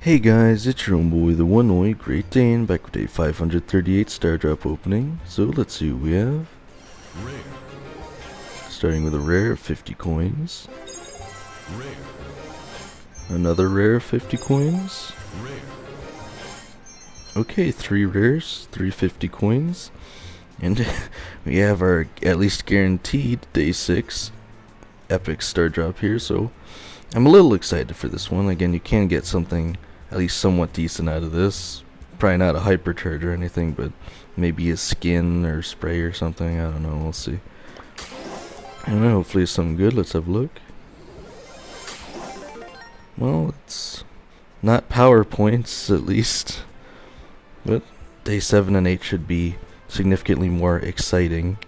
Hey guys, it's your own boy, the One Oi Great Dane, back with a 538 star drop opening. So let's see what we have. Rare, Starting with a rare of 50 coins, rare, another rare of 50 coins. rare, Okay, 3 rares, 350 coins, and we have our at least guaranteed day 6 epic star drop here. So I'm a little excited for this one. Again, you can get something at least somewhat decent out of this. Probably not a hypercharge or anything, but maybe a skin or spray or something. I don't know, we'll see. I don't know, hopefully it's something good. Let's have a look. Well, it's not power points at least, but day 7 and 8 should be significantly more exciting,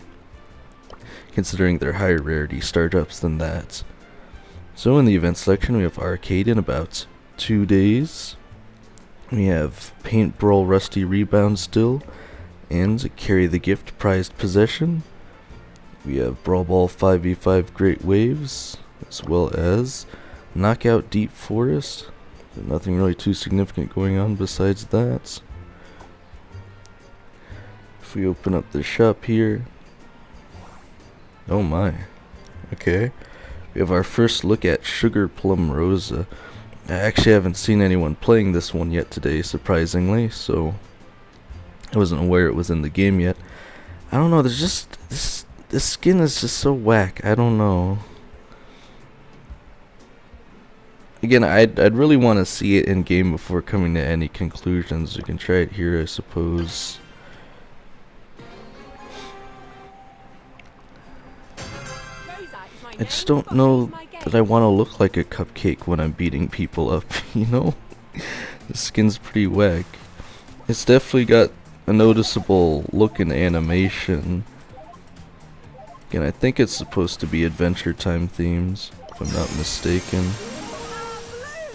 considering their higher rarity star drops than that. So in the event section, we have Arcade in about 2 days. We have Paint Brawl Rusty Rebound still, and Carry the Gift Prized Possession. We have Brawl Ball 5v5 Great Waves, as well as Knockout Deep Forest. But nothing really too significant going on besides that. If we open up the shop here, oh my, okay. We have our first look at Sugar Plum Rosa. I actually haven't seen anyone playing this one yet today, surprisingly, so I wasn't aware it was in the game yet. I don't know, there's just, this skin is just so whack, I don't know. Again, I'd really want to see it in game before coming to any conclusions. You can try it here, I suppose. I just don't know that I want to look like a cupcake when I'm beating people up, you know? The skin's pretty whack. It's definitely got a noticeable look and animation. Again, I think it's supposed to be Adventure Time themes, if I'm not mistaken.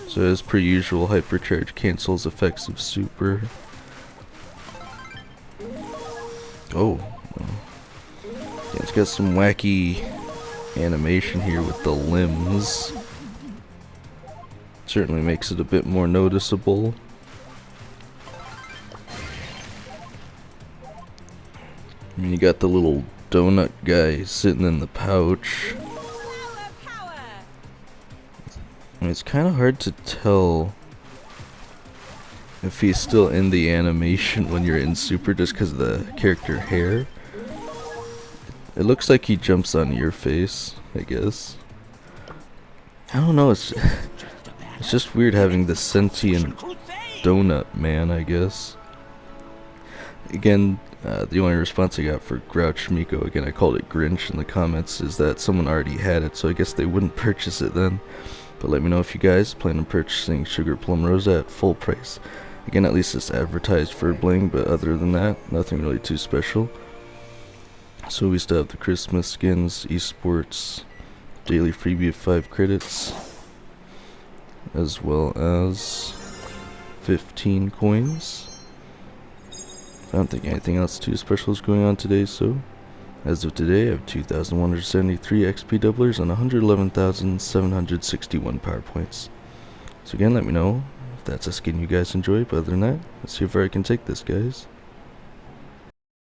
So as per usual, Hypercharge cancels effects of Super. Oh. Yeah, it's got some wacky animation here with the limbs. Certainly makes it a bit more noticeable. I mean, you got the little donut guy sitting in the pouch. I mean, it's kind of hard to tell if he's still in the animation when you're in Super just because of the character hair. It looks like he jumps on your face, I guess. I don't know, it's just weird having the sentient donut man, I guess. Again, the only response I got for Grouch Miko, again I called it Grinch in the comments, is that someone already had it, so I guess they wouldn't purchase it then. But let me know if you guys plan on purchasing Sugar Plum Rosa at full price. Again, at least it's advertised for bling, but other than that, nothing really too special. So we still have the Christmas skins, esports, daily freebie of 5 credits, as well as 15 coins. I don't think anything else too special is going on today, so as of today I have 2,173 XP doublers and 111,761 power points. So again, let me know if that's a skin you guys enjoy, but other than that, let's see how far I can take this, guys.